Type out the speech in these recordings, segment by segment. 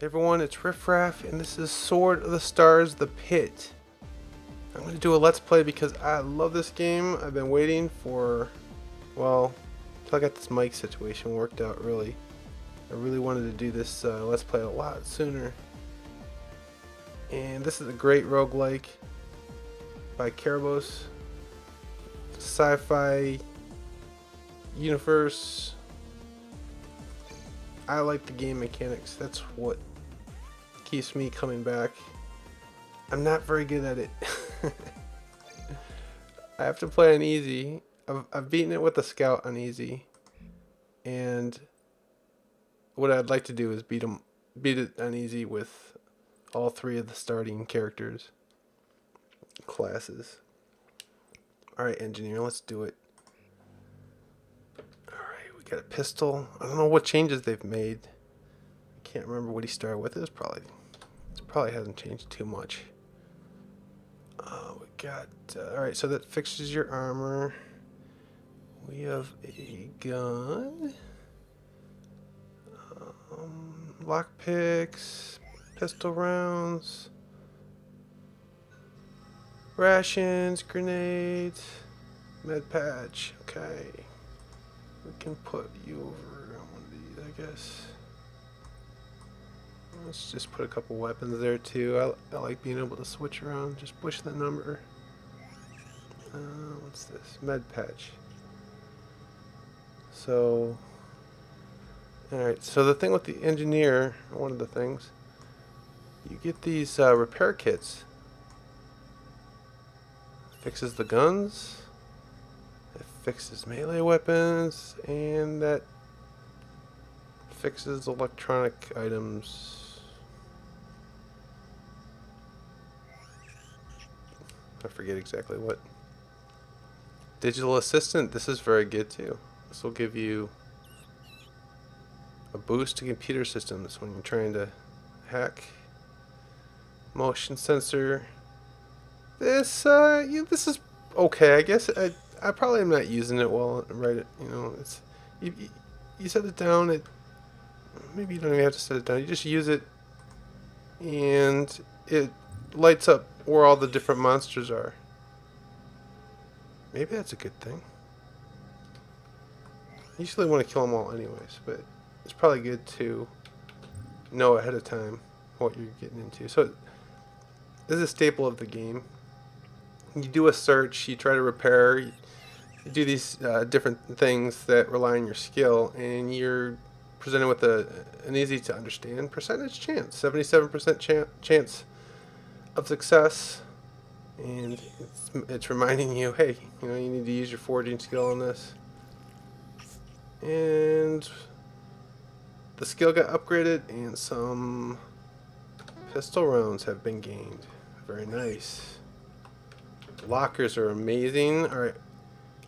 Hey everyone, it's Riffraff, and this is Sword of the Stars, The Pit. I'm going to do a Let's Play because I love this game. I've been waiting for, well, until I got this mic situation worked out, really. I really wanted to do this Let's Play a lot sooner. And this is a great roguelike by Carabos. Sci-fi universe. I like the game mechanics. That's what keeps me coming back. I'm not very good at it. I have to play on easy. I've beaten it with the scout on easy, and what I'd like to do is beat it on easy with all three of the starting characters classes. All right, engineer, let's do it. All right, we got a pistol. I don't know what changes they've made. I can't remember what he started with. It probably hasn't changed too much. We got all right. So that fixes your armor. We have a gun, lockpicks, pistol rounds, rations, grenades, med patch. Okay, we can put you over on one of these, I guess. Let's just put a couple weapons there too. I like being able to switch around. Just push the number. What's this? Med patch. So, alright, so the thing with the engineer, one of the things, you get these repair kits. It fixes the guns, it fixes melee weapons, and that fixes electronic items. I forget exactly what. Digital assistant, this is very good too. This will give you a boost to computer systems when you're trying to hack. Motion sensor. This is okay, I guess. I probably am not using it well. Right, it's you set it down. Maybe you don't even have to set it down. You just use it, and it lights up where all the different monsters are. Maybe that's a good thing. You usually want to kill them all anyways, but it's probably good to know ahead of time what you're getting into. So this is a staple of the game. You do a search, you try to repair, you do these different things that rely on your skill, and you're presented with an easy to understand percentage chance, 77% chance of success. And it's reminding you, hey, you need to use your forging skill on this. And the skill got upgraded, and some pistol rounds have been gained. Very nice. Lockers are amazing. Alright,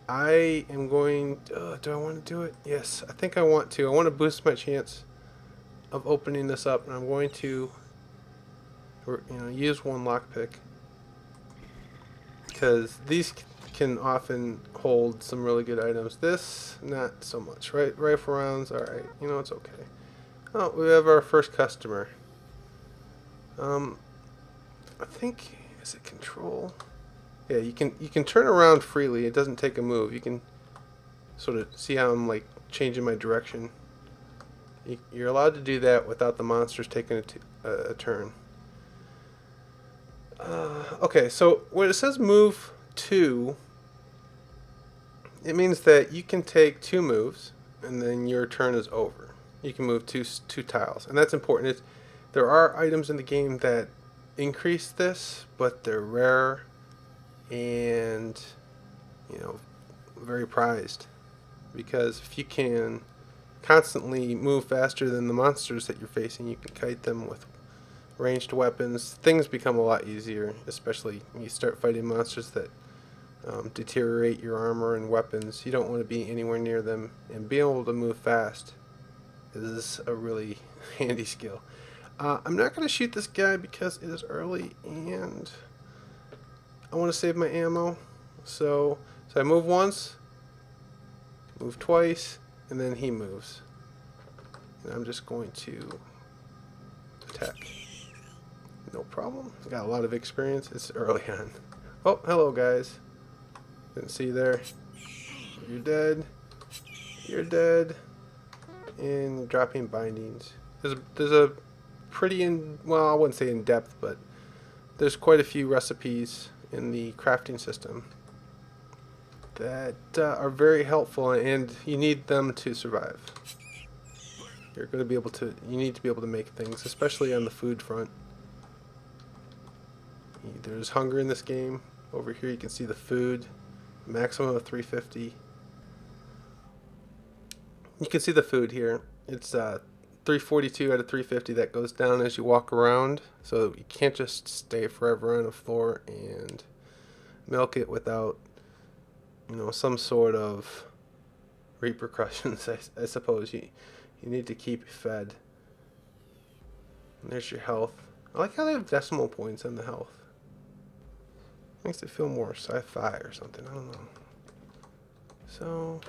I am going... do I want to do it? Yes, I think I want to. I want to boost my chance of opening this up, and I'm going to use one lockpick, because these can often hold some really good items. This, not so much. Right, rifle rounds, alright. It's okay. Oh, we have our first customer. I think, is it control? Yeah, you can turn around freely. It doesn't take a move. You can sort of see how I'm like changing my direction. You're allowed to do that without the monsters taking a turn. Okay, so when it says move 2, it means that you can take 2 moves, and then your turn is over. You can move two tiles, and that's important. There are items in the game that increase this, but they're rare and very prized, because if you can constantly move faster than the monsters that you're facing, you can kite them with ranged weapons. Things become a lot easier, especially when you start fighting monsters that deteriorate your armor and weapons. You don't want to be anywhere near them, and being able to move fast is a really handy skill. I'm not going to shoot this guy because it is early and I want to save my ammo. So I move once, move twice, and then he moves. And I'm just going to attack. No problem. Got a lot of experience. It's early on. Oh, hello guys. Didn't see you there. You're dead. You're dead. And dropping bindings. There's a pretty well, I wouldn't say in depth, but there's quite a few recipes in the crafting system that are very helpful, and you need them to survive. You're going to be able to. You need to be able to make things, especially on the food front. There's hunger in this game. Over here, you can see the food, maximum of 350. You can see the food here. It's 342 out of 350. That goes down as you walk around, so you can't just stay forever on the floor and milk it without, some sort of repercussions. I suppose you need to keep fed. And there's your health. I like how they have decimal points on the health. Makes it feel more sci-fi or something. I don't know. So,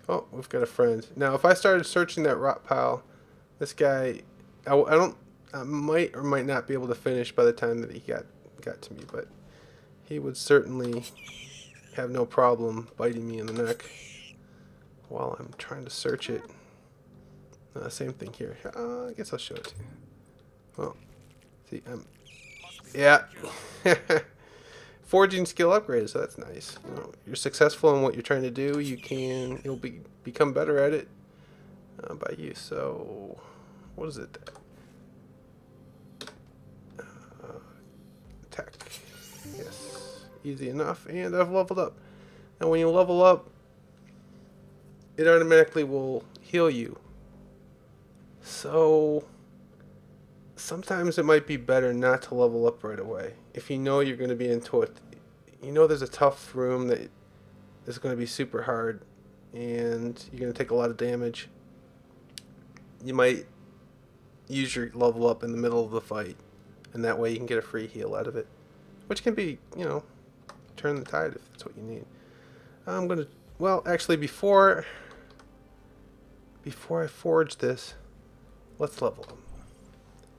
oh, we've got a friend. Now, if I started searching that rot pile, this guy, I might or might not be able to finish by the time that he got to me, but he would certainly have no problem biting me in the neck while I'm trying to search it. Same thing here. I guess I'll show it to you. Well, see, yeah. Forging skill upgrades, so that's nice. You're successful in what you're trying to do. You'll become better at it by use. So, what is it? Attack. Yes, easy enough, and I've leveled up. Now, when you level up, it automatically will heal you. So, sometimes it might be better not to level up right away. If you know you're going to be into it, there's a tough room that is going to be super hard, and you're going to take a lot of damage. You might use your level up in the middle of the fight, and that way you can get a free heal out of it, which can be, turn the tide if that's what you need. I'm going to, well, actually, before I forge this, let's level them.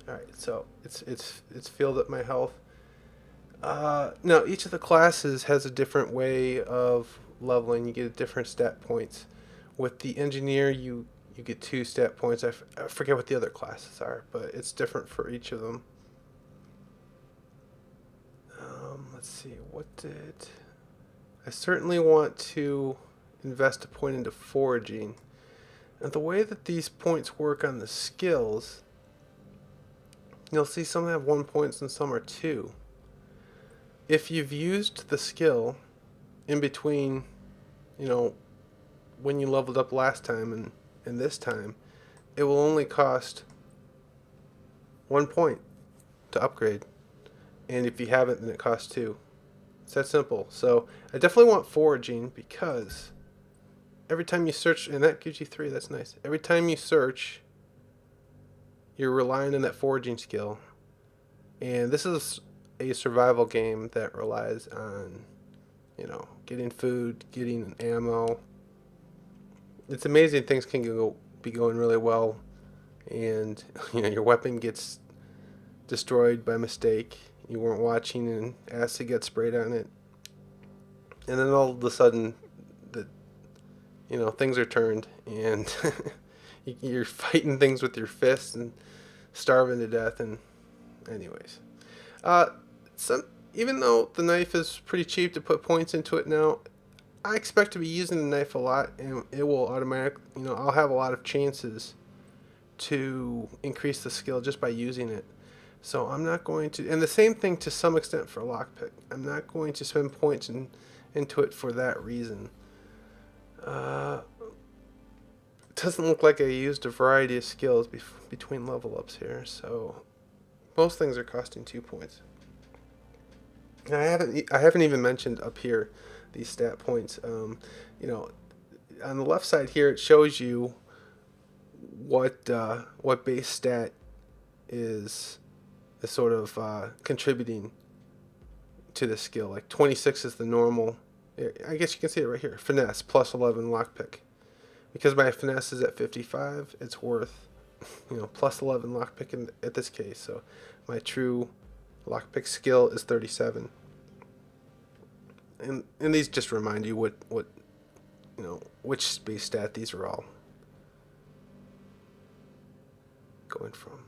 Alright, so it's filled up my health. Now, each of the classes has a different way of leveling. You get different stat points. With the engineer, you get 2 stat points. I forget what the other classes are, but it's different for each of them. Let's see, I certainly want to invest a point into foraging. And the way that these points work on the skills, you'll see some have 1 point and some are 2. If you've used the skill in between, when you leveled up last time and this time, it will only cost 1 point to upgrade. And if you haven't, then it costs 2. It's that simple. So I definitely want foraging, because every time you search, and that gives you 3, that's nice. Every time you search, you're relying on that foraging skill. And this is a survival game that relies on, getting food, getting ammo. It's amazing things can be going really well, and your weapon gets destroyed by mistake. You weren't watching and acid gets sprayed on it. And then all of a sudden, things are turned, and you're fighting things with your fists and starving to death. And anyways, even though the knife is pretty cheap to put points into it now, I expect to be using the knife a lot, and it will automatically, I'll have a lot of chances to increase the skill just by using it. So I'm not going to, and the same thing to some extent for lockpick. I'm not going to spend points into it for that reason. It doesn't look like I used a variety of skills between level ups here, so most things are costing 2 points. And I haven't even mentioned up here these stat points. On the left side here, it shows you what base stat is sort of contributing to the skill. Like 26 is the normal. I guess you can see it right here. Finesse plus 11 lockpick. Because my finesse is at 55, it's worth plus 11 lockpick at this case. So my true lockpick skill is 37. And these just remind you which space stat these are all going from.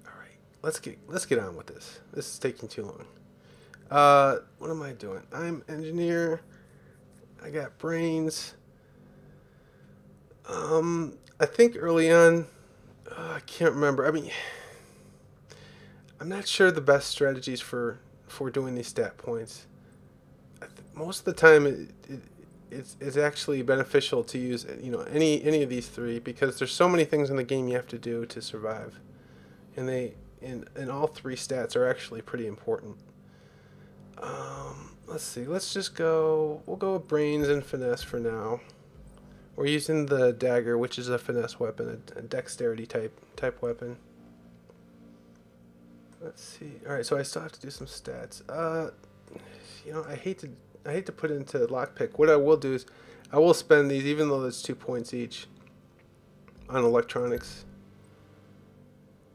All right, let's get on with this. This is taking too long. What am I doing? I'm engineer. I got brains. I think early on, I can't remember. I mean, I'm not sure the best strategies for doing these stat points. Most of the time, it's actually beneficial to use any of these three, because there's so many things in the game you have to do to survive, and and all three stats are actually pretty important. Let's see. Let's just go. We'll go with brains and finesse for now. We're using the dagger, which is a finesse weapon, a dexterity type weapon. Let's see. All right, so I still have to do some stats. I hate to put into lockpick. What I will do is I will spend these, even though it's 2 points each, on electronics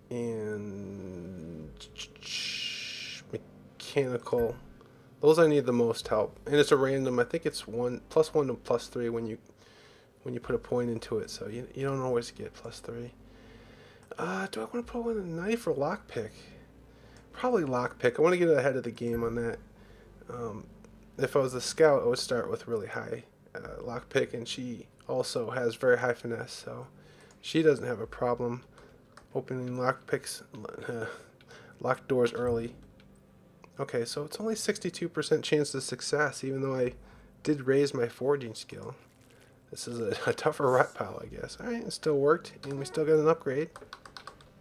and mechanical. Those I need the most help, and it's a random. I think it's +1 to +3 when you put a point into it. So you don't always get +3. Do I want to put one a knife or lockpick? Probably lockpick. I want to get ahead of the game on that. If I was a scout, I would start with really high lockpick, and she also has very high finesse, so she doesn't have a problem opening lockpicks, locked doors early. Okay, so it's only 62% chance of success, even though I did raise my forging skill. This is a tougher rat pile, I guess. Alright, it still worked, and we still got an upgrade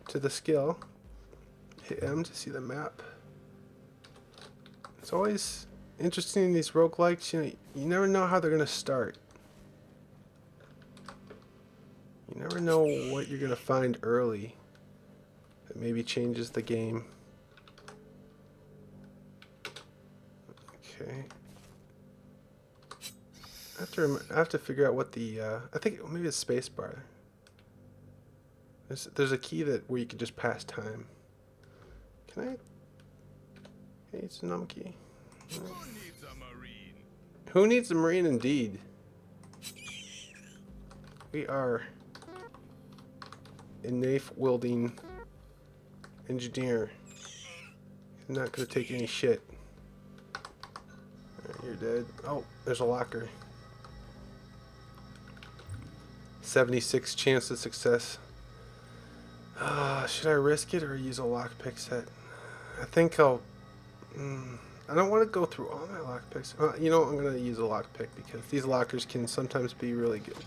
to the skill. Hit M to see the map. It's always interesting in these roguelikes, you never know how they're going to start. You never know what you're going to find early that maybe changes the game. Okay. I have to figure out what the I think maybe it's space bar. There's a key where you can just pass time. Can I? Hey, it's a num key. Who needs a marine? Who needs a marine indeed? We are a knife wielding engineer. He's not gonna take any shit. Alright, you're dead. Oh, there's a locker. 76 chance of success. Should I risk it or use a lockpick set? I think I'll. I don't want to go through all my lockpicks. I'm going to use a lockpick because these lockers can sometimes be really good.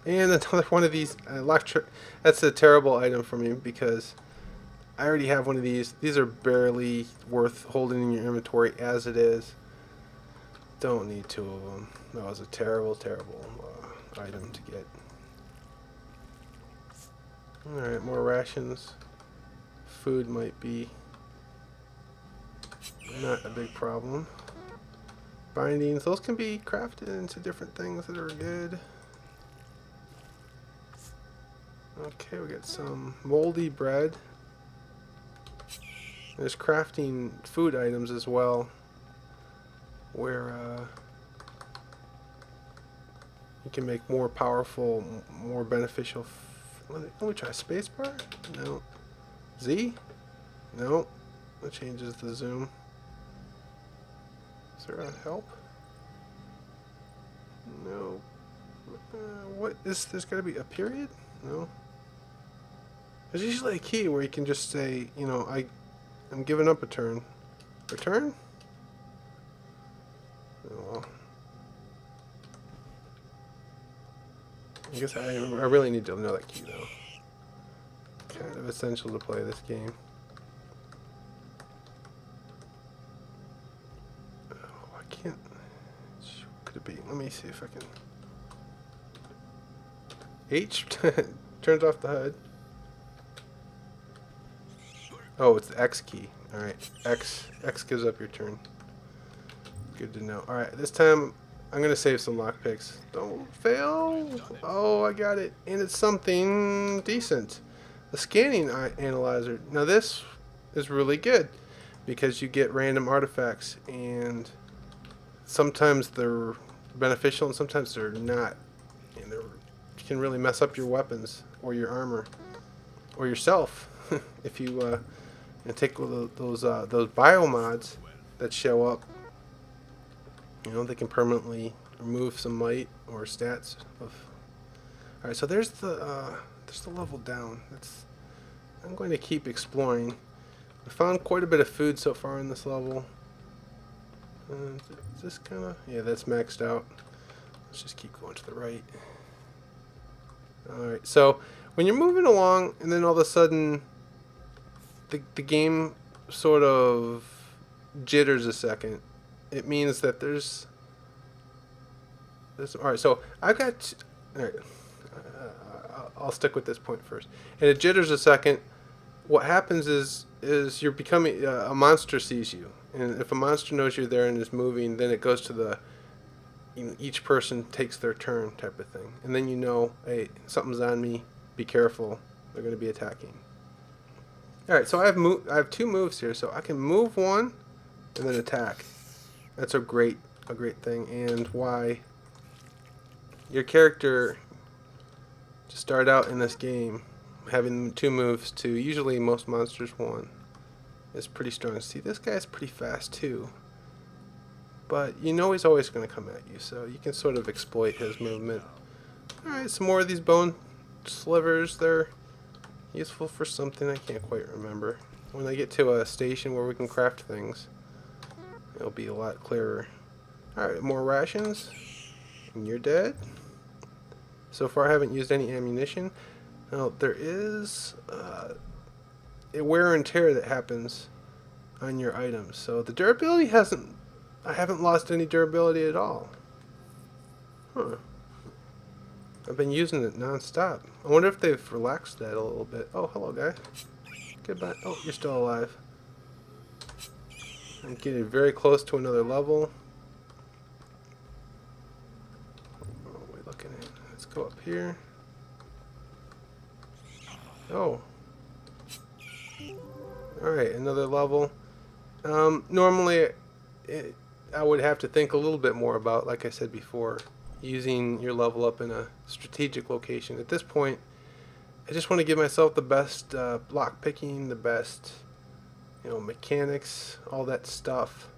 And another one of these that's a terrible item for me because I already have one of these. These are barely worth holding in your inventory as it is. Don't need 2 of them. That was a terrible item to get. Alright, more rations. Food might be not a big problem. Bindings, those can be crafted into different things that are good. Okay, we got some moldy bread. There's crafting food items as well, where you can make more powerful, more beneficial. Let me try spacebar. No. Z? No. That changes the zoom. Is there a help? No. What is? There's got to be a period? No. There's usually a key where you can just say, I'm giving up a turn. Return? Oh, well. I guess I really need to know that key though. Kind of essential to play this game. Oh, I can't. What could it be? Let me see if I can. H turns off the HUD. Oh, it's the X key. Alright, X gives up your turn. Good to know. Alright, this time I'm gonna save some lockpicks. Don't fail. Oh, I got it, and it's something decent. A scanning analyzer. Now this is really good because you get random artifacts, and sometimes they're beneficial and sometimes they're not, and they can really mess up your weapons or your armor or yourself if you take those bio mods that show up. You know, they can permanently remove some might or stats of. All right, so there's the level down. I'm going to keep exploring. I found quite a bit of food so far in this level. Is this kind of, yeah, that's maxed out. Let's just keep going to the right. All right, so when you're moving along, and then all of a sudden, the game sort of jitters a second. It means that there's all right. So I've got. All right, I'll stick with this point first. And it jitters a second. What happens is you're becoming a monster sees you, and if a monster knows you're there and is moving, then it goes to the. Each person takes their turn type of thing, and then you know, hey, something's on me. Be careful. They're going to be attacking. All right. So I have two moves here, so I can move one, and then attack. That's a great thing, and why your character to start out in this game having two moves to usually most monsters one is pretty strong. See, this guy's pretty fast too, but you know he's always going to come at you, so you can sort of exploit his movement. All right, some more of these bone slivers. They're useful for something I can't quite remember. When I get to a station where we can craft things, it'll be a lot clearer. Alright, more rations. And you're dead. So far I haven't used any ammunition. Now, there is a wear and tear that happens on your items. So the durability I haven't lost any durability at all. Huh. I've been using it non-stop. I wonder if they've relaxed that a little bit. Oh, hello, guy. Goodbye. Oh, you're still alive. I'm getting very close to another level. What are we looking at? Let's go up here. Oh. Alright, another level. Normally, I would have to think a little bit more about, like I said before, using your level up in a strategic location. At this point, I just want to give myself the best block picking, the best mechanics, all that stuff,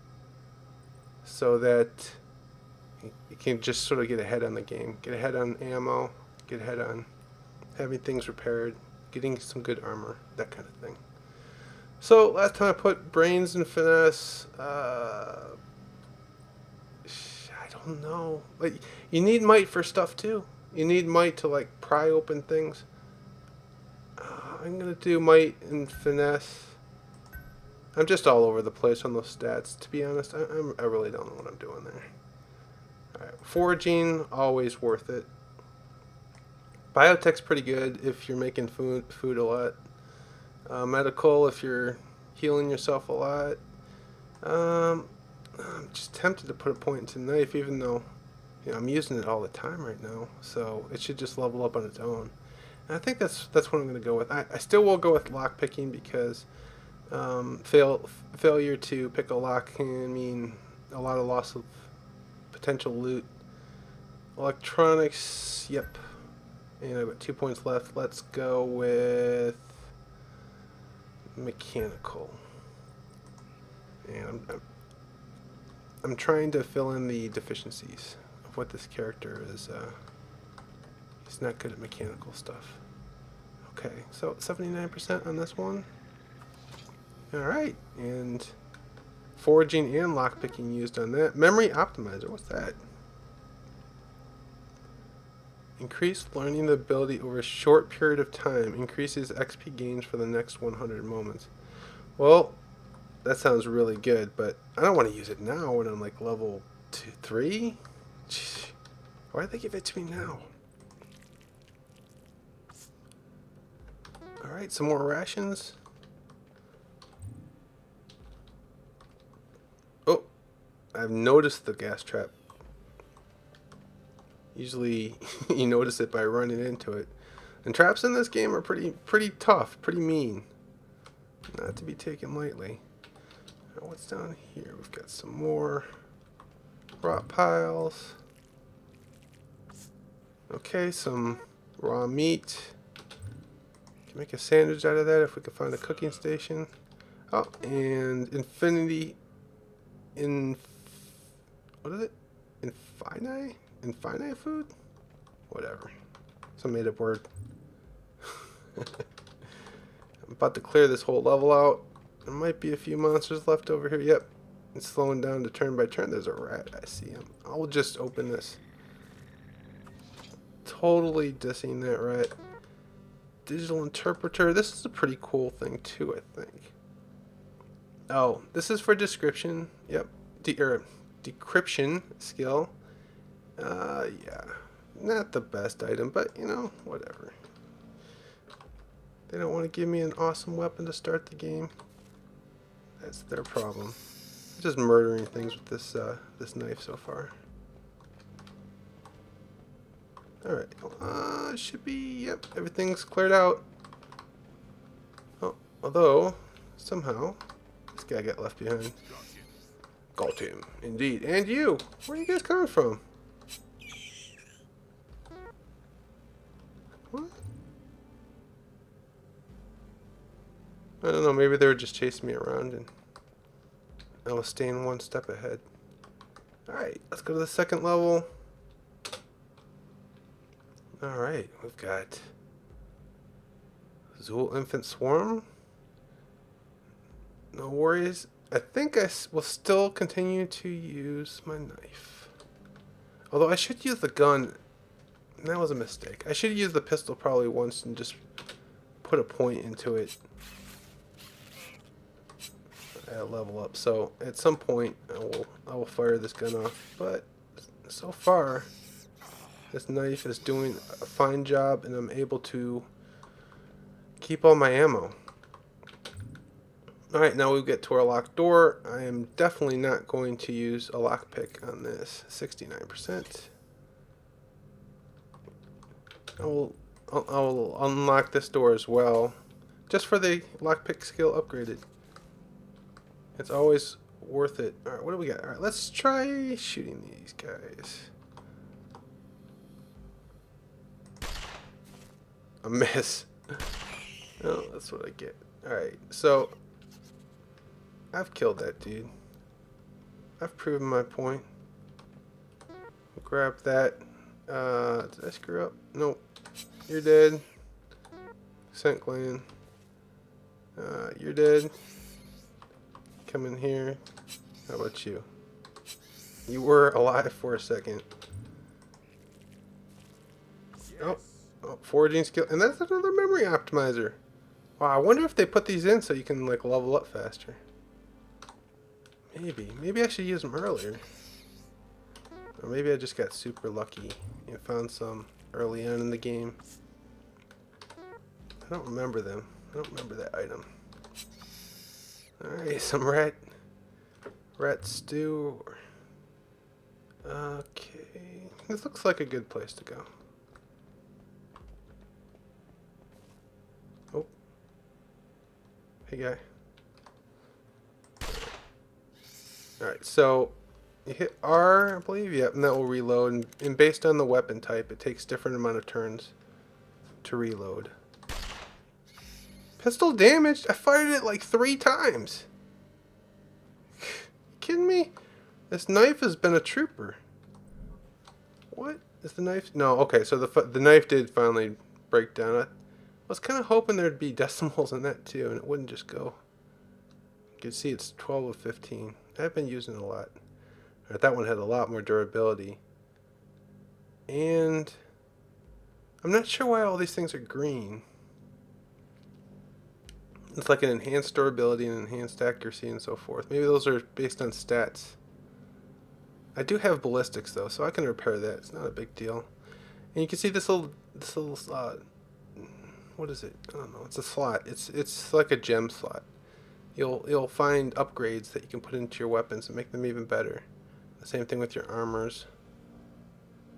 so that you can just sort of get ahead on the game, get ahead on ammo, get ahead on having things repaired, getting some good armor, that kind of thing. So last time I put brains and finesse, I don't know, but you need might for stuff too. You need might to like pry open things. I'm gonna do might and finesse. I'm just all over the place on those stats, to be honest. I really don't know what I'm doing there. Alright, foraging, always worth it. Biotech's pretty good if you're making food a lot. Medical, if you're healing yourself a lot. I'm just tempted to put a point into knife, even though I'm using it all the time right now. So it should just level up on its own. And I think that's what I'm going to go with. I still will go with lock picking because failure to pick a lock can mean a lot of loss of potential loot. Electronics, yep. And I've got 2 points left. Let's go with mechanical. And I'm trying to fill in the deficiencies of what this character is. He's not good at mechanical stuff. Okay, so 79% on this one. Alright, and foraging and lockpicking used on that. Memory optimizer, what's that? Increased learning ability over a short period of time. Increases XP gains for the next 100 moments. Well, that sounds really good, but I don't want to use it now when I'm like level 2, 3. Jeez. Why did they give it to me now? Alright, some more rations. Oh, I've noticed the gas trap. Usually you notice it by running into it. And traps in this game are pretty tough, pretty mean. Not to be taken lightly. Now what's down here? We've got some more rot piles. Okay, some raw meat. Can make a sandwich out of that if we can find a cooking station. Oh, and what is it? Infinite food? Whatever. Some made up word. I'm about to clear this whole level out. There might be a few monsters left over here. Yep. It's slowing down to turn by turn. There's a rat. I see him. I'll just open this. Totally dissing that rat. Digital interpreter. This is a pretty cool thing too, I think. Oh, this is for description. Yep. Decryption skill. Yeah. Not the best item, but you know, whatever. They don't want to give me an awesome weapon to start the game. That's their problem. I'm just murdering things with this knife so far. Alright. It should be, yep, everything's cleared out. Oh, although, somehow, this guy got left behind. Got him, indeed. And you! Where are you guys coming from? What? I don't know, maybe they were just chasing me around and I was staying one step ahead. Alright, let's go to the second level. Alright, we've got Zool Infant Swarm. No worries. I think I will still continue to use my knife. Although I should use the gun. That was a mistake. I should use the pistol probably once and just put a point into it. Level up. So at some point I will fire this gun off. But so far this knife is doing a fine job and I'm able to keep all my ammo. Alright, now we get to our locked door. I am definitely not going to use a lockpick on this. 69%. I'll unlock this door as well. Just for the lockpick skill upgraded. It's always worth it. Alright, what do we got? Alright, let's try shooting these guys. A miss. Oh, that's what I get. Alright, so I've killed that dude. I've proven my point. Grab that. Did I screw up? Nope. You're dead. Scent gland. You're dead. Come in here. How about you? You were alive for a second. Oh, foraging skill. And that's another memory optimizer. Wow, I wonder if they put these in so you can like level up faster. Maybe I should use them earlier. Or maybe I just got super lucky and found some early on in the game. I don't remember them. I don't remember that item. Alright, some rat stew. Okay. This looks like a good place to go. Oh. Hey guy. Alright, so you hit R, I believe, yep, and that will reload. And based on the weapon type, it takes different amount of turns to reload. Pistol damaged? I fired it like 3 times. You kidding me? This knife has been a trooper. What? Is the knife? No, okay, so the knife did finally break down. I was kind of hoping there'd be decimals in that too, and it wouldn't just go. You can see it's 12 of 15. I've been using it a lot. Right, that one had a lot more durability. And I'm not sure why all these things are green. It's like an enhanced durability and enhanced accuracy and so forth. Maybe those are based on stats. I do have ballistics though, so I can repair that. It's not a big deal. And you can see this little what is it? I don't know. It's a slot. It's like a gem slot. You'll find upgrades that you can put into your weapons and make them even better. The same thing with your armors.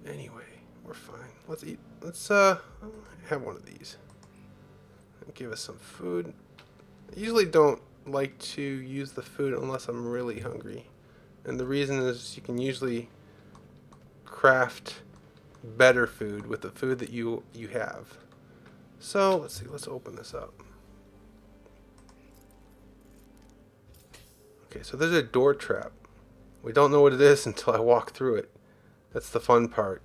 Anyway, we're fine. Let's eat. Let's have one of these. Give us some food. I usually don't like to use the food unless I'm really hungry. And the reason is you can usually craft better food with the food that you have. So let's see, let's open this up. Okay, so there's a door trap. We don't know what it is until I walk through it. That's the fun part.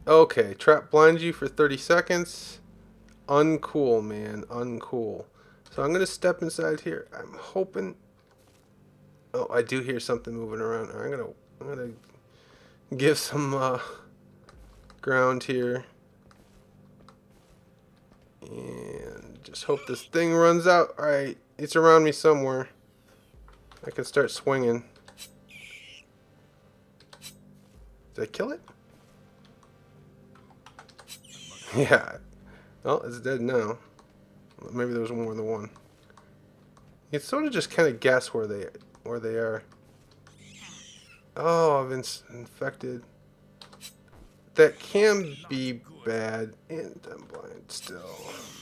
Okay, trap blinds you for 30 seconds. Uncool, man, uncool. So I'm gonna step inside here. I'm hoping. Oh, I do hear something moving around. I'm gonna give some ground here, and just hope this thing runs out. All right, it's around me somewhere. I can start swinging. Did I kill it? Yeah. Oh, it's dead now. Maybe there was more than one. You can sort of just kind of guess where they are. Oh, I've been infected. That can be bad, and I'm blind still.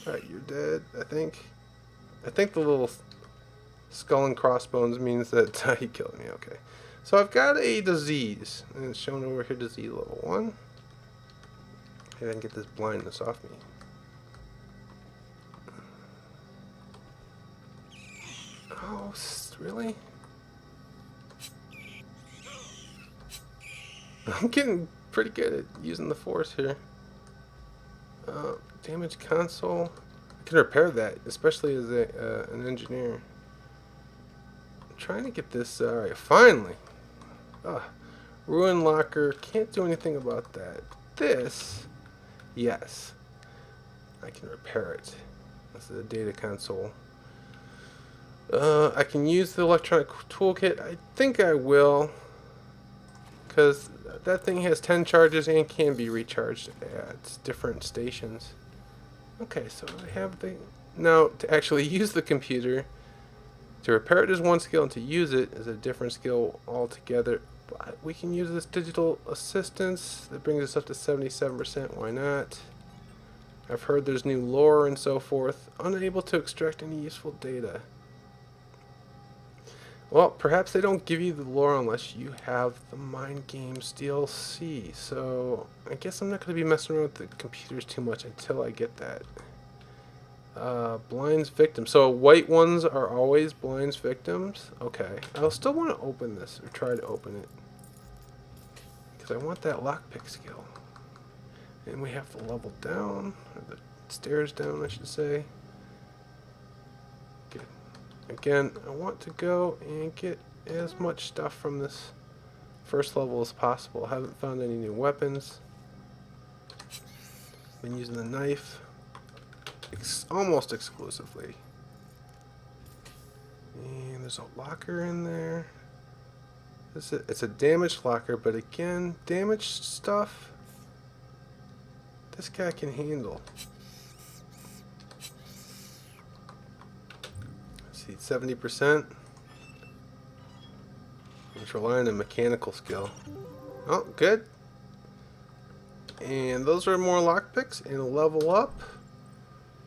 Alright, you're dead, I think. I think the little skull and crossbones means that he killed me. Okay. So I've got a disease, and it's shown over here, disease level 1. Maybe I can get this blindness off me. Oh, really? I'm getting pretty good at using the force here. Damaged console. I can repair that, especially as an engineer. I'm trying to get this. Alright, finally. Ruin locker. Can't do anything about that. This, yes. I can repair it. This is a data console. I can use the electronic toolkit. I think I will, because that thing has 10 charges and can be recharged at different stations. Okay, so I have the... Now, to actually use the computer, to repair it is one skill, and to use it is a different skill altogether. But we can use this digital assistance. That brings us up to 77%. Why not? I've heard there's new lore and so forth. Unable to extract any useful data. Well, perhaps they don't give you the lore unless you have the Mind Games DLC. So, I guess I'm not going to be messing around with the computers too much until I get that. Blinds victim. So, white ones are always blinds victims. Okay. I'll still want to open this, or try to open it. Because I want that lockpick skill. And we have the level down, or the stairs down, I should say. Again, I want to go and get as much stuff from this first level as possible. I haven't found any new weapons. Been using the knife almost exclusively. And there's a locker in there. It's a damaged locker, but again, damaged stuff this guy can handle. 70%. Let's rely on a mechanical skill. Oh, good. And those are more lockpicks and a level up.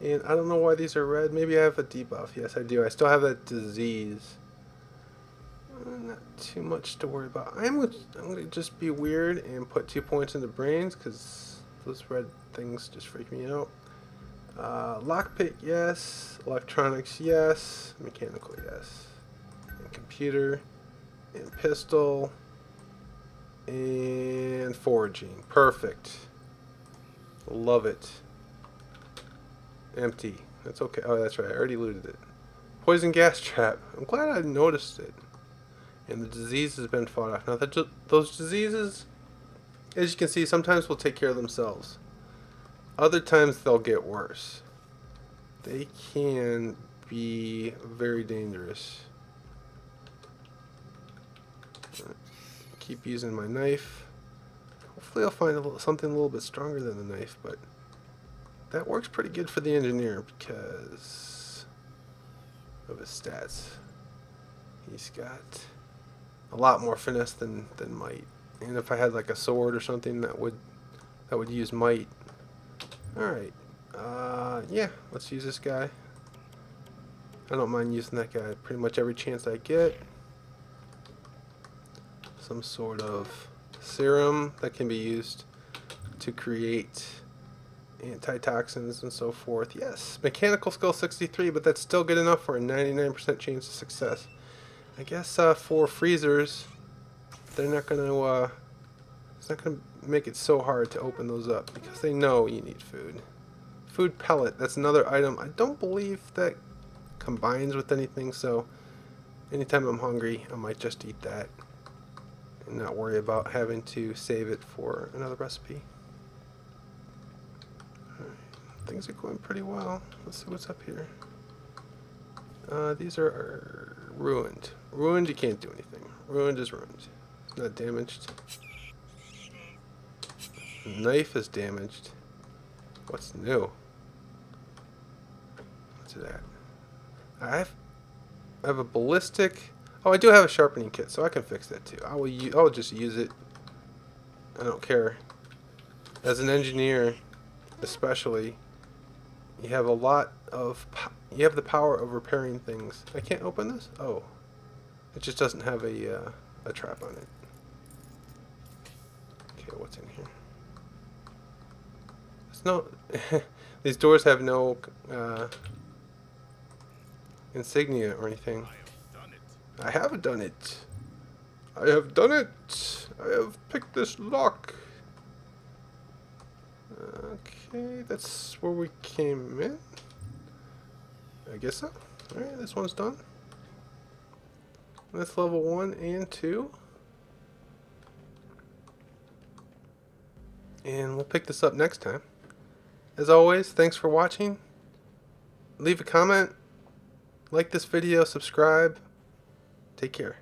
And I don't know why these are red. Maybe I have a debuff. Yes, I do. I still have that disease. Not too much to worry about. I'm going to just be weird and put 2 points into brains because those red things just freak me out. Lockpick, yes. Electronics, yes. Mechanical, yes. And computer, and pistol, and foraging. Perfect. Love it. Empty. That's okay. Oh, that's right. I already looted it. Poison gas trap. I'm glad I noticed it. And the disease has been fought off. Now, those diseases, as you can see, sometimes will take care of themselves. Other times they'll get worse. They can be very dangerous. Keep using my knife. Hopefully I'll find something a little bit stronger than the knife, but that works pretty good for the engineer because of his stats. He's got a lot more finesse than might. And if I had like a sword or something that would use might. Alright. Yeah, let's use this guy. I don't mind using that guy pretty much every chance I get. Some sort of serum that can be used to create antitoxins and so forth. Yes, mechanical skill 63, but that's still good enough for a 99% chance of success. I guess for freezers, they're not going to it's not going to make it so hard to open those up because they know you need food. Food pellet, that's another item. I don't believe that combines with anything, so anytime I'm hungry, I might just eat that and not worry about having to save it for another recipe. Alright, things are going pretty well. Let's see what's up here. These are ruined. Ruined, you can't do anything. Ruined is ruined. It's not damaged. Knife is damaged. What's new? What's it at? I have a ballistic. Oh, I do have a sharpening kit, so I can fix that too. I will just use it. I don't care. As an engineer, especially, you have a lot of you have the power of repairing things. I can't open this. Oh, it just doesn't have a trap on it. Okay, what's in here? It's no. These doors have no insignia or anything. I have done it. I have done it. I have picked this lock. Okay, that's where we came in. I guess so. Alright, this one's done. That's level 1 and 2. And we'll pick this up next time. As always, thanks for watching. Leave a comment. Like this video, subscribe. Take care.